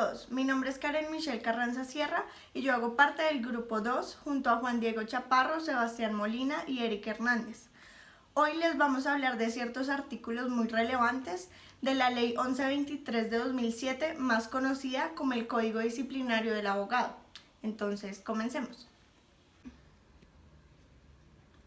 todos, mi nombre es Karen Michelle Carranza Sierra y yo hago parte del grupo 2 junto a Juan Diego Chaparro, Sebastián Molina y Eric Hernández. Hoy les vamos a hablar de ciertos artículos muy relevantes de la Ley 1123 de 2007, más conocida como el Código Disciplinario del Abogado. Entonces, comencemos.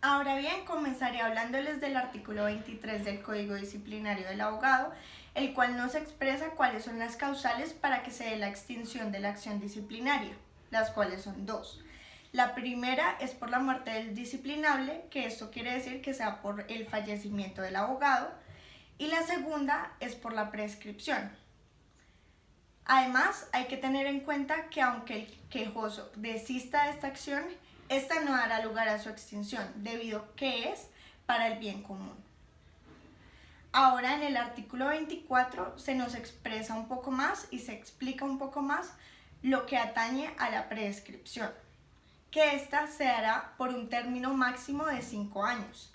Ahora bien, comenzaré hablándoles del artículo 23 del Código Disciplinario del Abogado, el cual nos expresa cuáles son las causales para que se dé la extinción de la acción disciplinaria, las cuales son dos. La primera es por la muerte del disciplinable, que esto quiere decir que sea por el fallecimiento del abogado, y la segunda es por la prescripción. Además, hay que tener en cuenta que aunque el quejoso desista de esta acción, esta no dará lugar a su extinción, debido que es para el bien común. Ahora, en el artículo 24 se nos expresa un poco más y se explica un poco más lo que atañe a la prescripción, que ésta se dará por un término máximo de 5 años.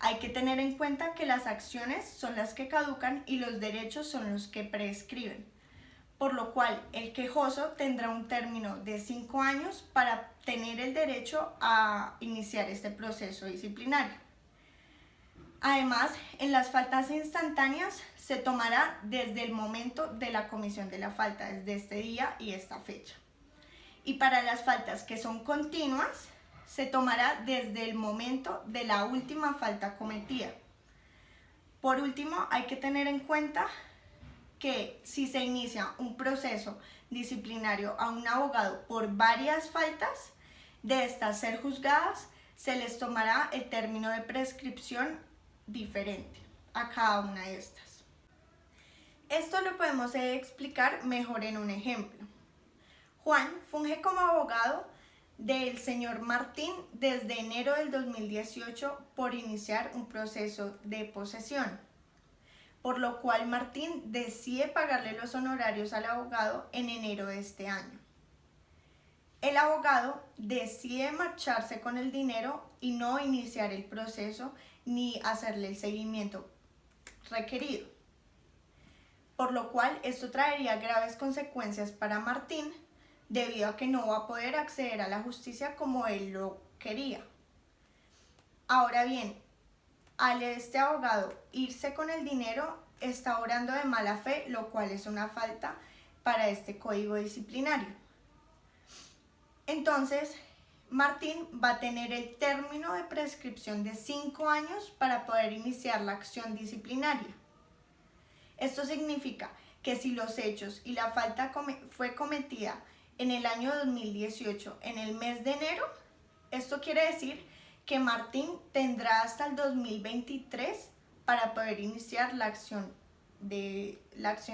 Hay que tener en cuenta que las acciones son las que caducan y los derechos son los que prescriben, por lo cual el quejoso tendrá un término de 5 años para tener el derecho a iniciar este proceso disciplinario. Además, en las faltas instantáneas se tomará desde el momento de la comisión de la falta, desde este día y esta fecha. Y para las faltas que son continuas, se tomará desde el momento de la última falta cometida. Por último, hay que tener en cuenta que si se inicia un proceso disciplinario a un abogado por varias faltas, de estas ser juzgadas, se les tomará el término de prescripción diferente a cada una de estas. Esto lo podemos explicar mejor en un ejemplo. Juan funge como abogado del señor Martín desde enero del 2018 por iniciar un proceso de posesión, por lo cual Martín decide pagarle los honorarios al abogado en enero de este año. El abogado decide marcharse con el dinero y no iniciar el proceso ni hacerle el seguimiento requerido, por lo cual esto traería graves consecuencias para Martín debido a que no va a poder acceder a la justicia como él lo quería. Ahora bien, al este abogado irse con el dinero, está obrando de mala fe, lo cual es una falta para este código disciplinario. Entonces, Martín va a tener el término de prescripción de 5 años para poder iniciar la acción disciplinaria. Esto significa que si los hechos y la falta fue cometida en el año 2018, en el mes de enero, esto quiere decir que Martín tendrá hasta el 2023 para poder iniciar la acción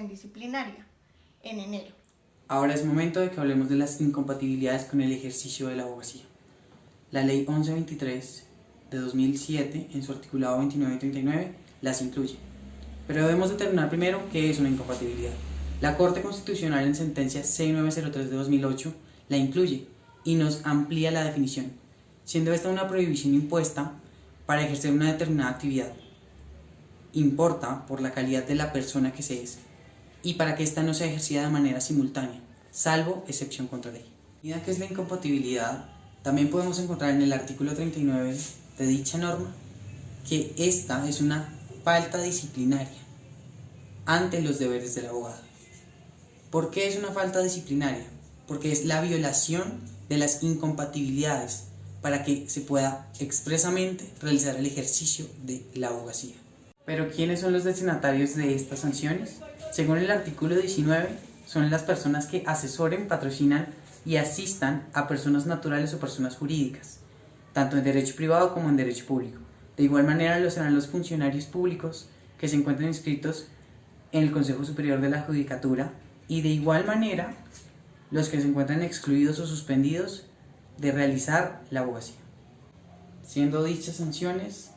disciplinaria en enero. Ahora es momento de que hablemos de las incompatibilidades con el ejercicio de la abogacía. La Ley 1123 de 2007, en su articulado 29 y 39, las incluye. Pero debemos determinar primero qué es una incompatibilidad. La Corte Constitucional en sentencia 6903 de 2008 la incluye y nos amplía la definición, siendo esta una prohibición impuesta para ejercer una determinada actividad. Importa por la calidad de la persona que se es y para que ésta no sea ejercida de manera simultánea, salvo excepción contra ley. Mira que es la incompatibilidad, también podemos encontrar en el artículo 39 de dicha norma que esta es una falta disciplinaria ante los deberes del abogado. ¿Por qué es una falta disciplinaria? Porque es la violación de las incompatibilidades para que se pueda expresamente realizar el ejercicio de la abogacía. ¿Pero quiénes son los destinatarios de estas sanciones? Según el artículo 19, son las personas que asesoren, patrocinan y asistan a personas naturales o personas jurídicas, tanto en derecho privado como en derecho público. De igual manera lo serán los funcionarios públicos que se encuentren inscritos en el Consejo Superior de la Judicatura y de igual manera los que se encuentran excluidos o suspendidos de realizar la abogacía, siendo dichas sanciones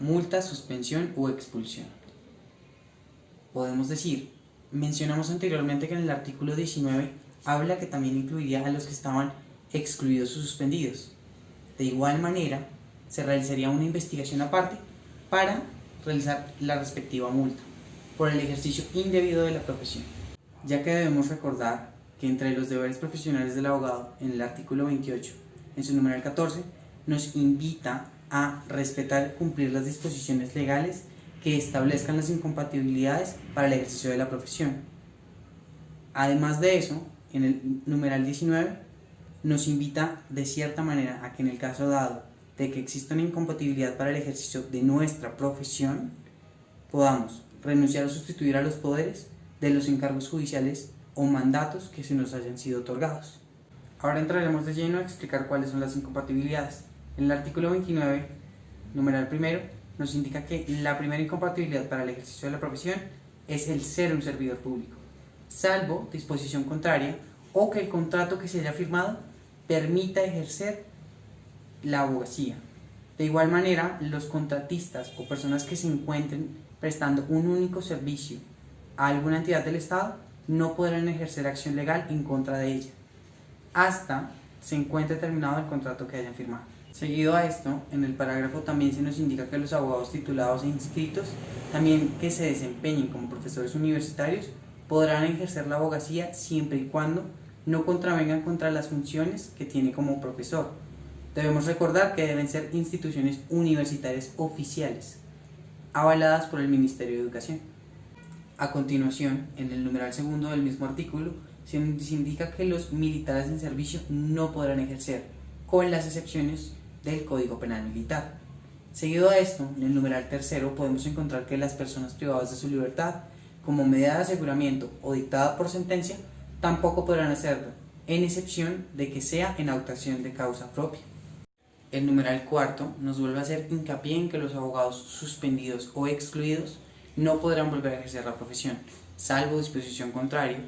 multa, suspensión o expulsión. Podemos decir, mencionamos anteriormente que en el artículo 19 habla que también incluiría a los que estaban excluidos o suspendidos. De igual manera, se realizaría una investigación aparte para realizar la respectiva multa por el ejercicio indebido de la profesión, ya que debemos recordar que entre los deberes profesionales del abogado, en el artículo 28, en su numeral 14, nos invita a respetar y cumplir las disposiciones legales que establezcan las incompatibilidades para el ejercicio de la profesión. Además de eso, en el numeral 19, nos invita de cierta manera a que en el caso dado de que exista una incompatibilidad para el ejercicio de nuestra profesión, podamos renunciar o sustituir a los poderes de los encargos judiciales o mandatos que se nos hayan sido otorgados. Ahora entraremos de lleno a explicar cuáles son las incompatibilidades. En el artículo 29, numeral primero, nos indica que la primera incompatibilidad para el ejercicio de la profesión es el ser un servidor público, salvo disposición contraria o que el contrato que se haya firmado permita ejercer la abogacía. De igual manera, los contratistas o personas que se encuentren prestando un único servicio a alguna entidad del Estado no podrán ejercer acción legal en contra de ella hasta se encuentre terminado el contrato que hayan firmado. Seguido a esto, en el parágrafo también se nos indica que los abogados titulados e inscritos, también que se desempeñen como profesores universitarios, podrán ejercer la abogacía siempre y cuando no contravengan contra las funciones que tiene como profesor. Debemos recordar que deben ser instituciones universitarias oficiales, avaladas por el Ministerio de Educación. A continuación, en el numeral segundo del mismo artículo, se nos indica que los militares en servicio no podrán ejercer, con las excepciones del Código Penal Militar. Seguido a esto, en el numeral tercero podemos encontrar que las personas privadas de su libertad, como medida de aseguramiento o dictada por sentencia, tampoco podrán hacerlo, en excepción de que sea en actuación de causa propia. El numeral cuarto nos vuelve a hacer hincapié en que los abogados suspendidos o excluidos no podrán volver a ejercer la profesión, salvo disposición contraria,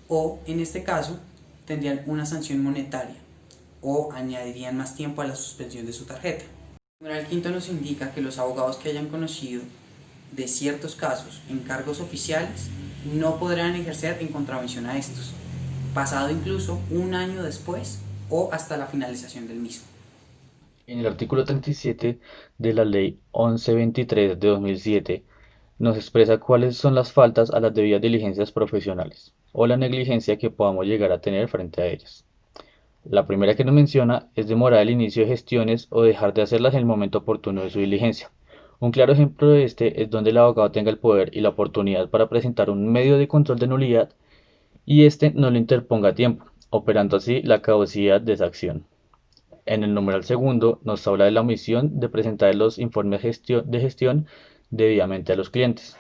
o en este caso tendrían una sanción monetaria o añadirían más tiempo a la suspensión de su tarjeta. El numeral quinto nos indica que los abogados que hayan conocido de ciertos casos en cargos oficiales no podrán ejercer en contravención a estos, pasado incluso un año después o hasta la finalización del mismo. En el artículo 37 de la Ley 1123 de 2007 nos expresa cuáles son las faltas a las debidas diligencias profesionales o la negligencia que podamos llegar a tener frente a ellas. La primera que nos menciona es demorar el inicio de gestiones o dejar de hacerlas en el momento oportuno de su diligencia. Un claro ejemplo de este es donde el abogado tenga el poder y la oportunidad para presentar un medio de control de nulidad y éste no lo interponga a tiempo, operando así la caducidad de esa acción. En el numeral segundo nos habla de la omisión de presentar los informes de gestión debidamente a los clientes.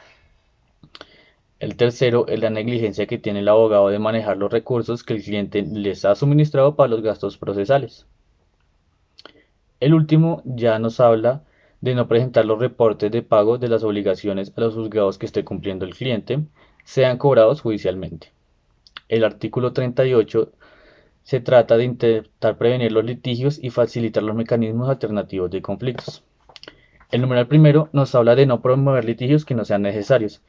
El tercero es la negligencia que tiene el abogado de manejar los recursos que el cliente les ha suministrado para los gastos procesales. El último ya nos habla de no presentar los reportes de pago de las obligaciones a los juzgados que esté cumpliendo el cliente, sean cobrados judicialmente. El artículo 38 se trata de intentar prevenir los litigios y facilitar los mecanismos alternativos de conflictos. El numeral primero nos habla de no promover litigios que no sean necesarios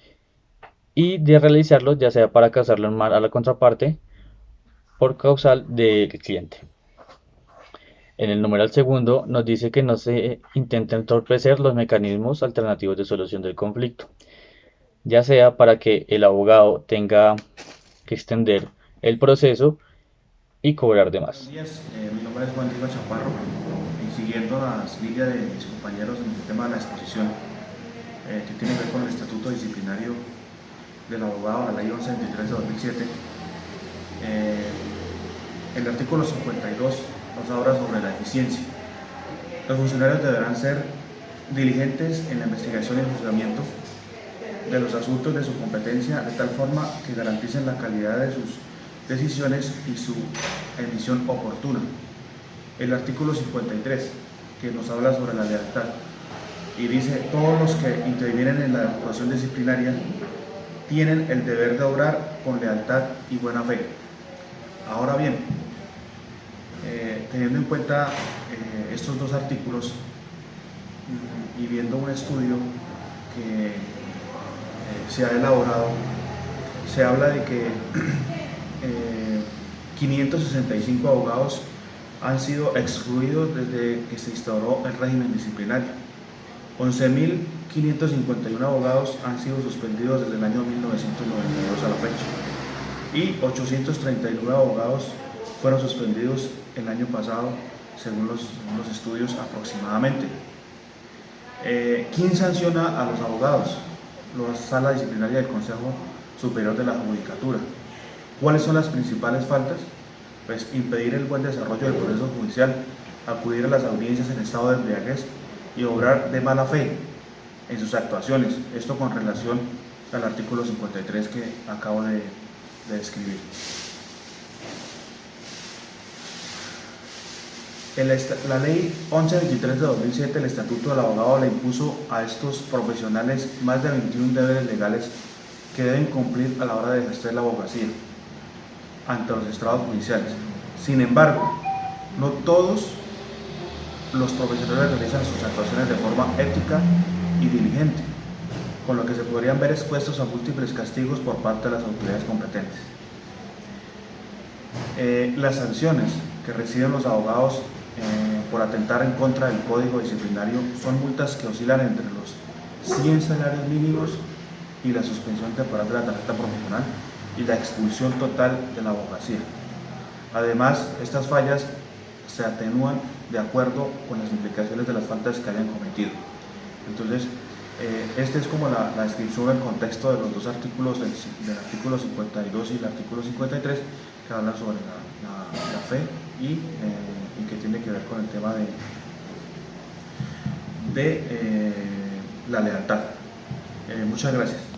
y de realizarlos ya sea para causarle un mal a la contraparte por causal del cliente. En el numeral segundo nos dice que no se intenten entorpecer los mecanismos alternativos de solución del conflicto, ya sea para que el abogado tenga que extender el proceso y cobrar de más. Buenos días, mi nombre es Juan Diego Chaparro y siguiendo las líneas de mis compañeros en el tema de la exposición que tiene que ver con el estatuto disciplinario del abogado, la ley 1123 de 2007, el artículo 52 nos habla sobre la eficiencia. Los funcionarios deberán ser diligentes en la investigación y el juzgamiento de los asuntos de su competencia de tal forma que garanticen la calidad de sus decisiones y su emisión oportuna. El artículo 53, que nos habla sobre la lealtad, y dice: todos los que intervienen en la actuación disciplinaria tienen el deber de obrar con lealtad y buena fe. Ahora bien, teniendo en cuenta estos dos artículos y viendo un estudio que se ha elaborado, se habla de que 565 abogados han sido excluidos desde que se instauró el régimen disciplinario. 11.551 abogados han sido suspendidos desde el año 1992 a la fecha. y 839 abogados fueron suspendidos el año pasado, según los estudios aproximadamente. ¿Quién sanciona a los abogados? La Sala Disciplinaria del Consejo Superior de la Judicatura. ¿Cuáles son las principales faltas? Pues impedir el buen desarrollo del proceso judicial, acudir a las audiencias en estado de embriaguez y obrar de mala fe en sus actuaciones. Esto con relación al artículo 53 que acabo de describir. La ley 1123 de 2007, el Estatuto del Abogado, le impuso a estos profesionales más de 21 deberes legales que deben cumplir a la hora de ejercer la abogacía ante los estrados judiciales. Sin embargo, no todos los profesionales realizan sus actuaciones de forma ética y diligente, con lo que se podrían ver expuestos a múltiples castigos por parte de las autoridades competentes. Las sanciones que reciben los abogados por atentar en contra del Código Disciplinario son multas que oscilan entre los 100 salarios mínimos y la suspensión temporal de la tarjeta profesional y la expulsión total de la abogacía. Además, estas fallas se atenúan de acuerdo con las implicaciones de las faltas que hayan cometido. Entonces, este es como la descripción, el contexto de los dos artículos, del artículo 52 y el artículo 53, que hablan sobre la fe y que tiene que ver con el tema de la lealtad. Muchas gracias.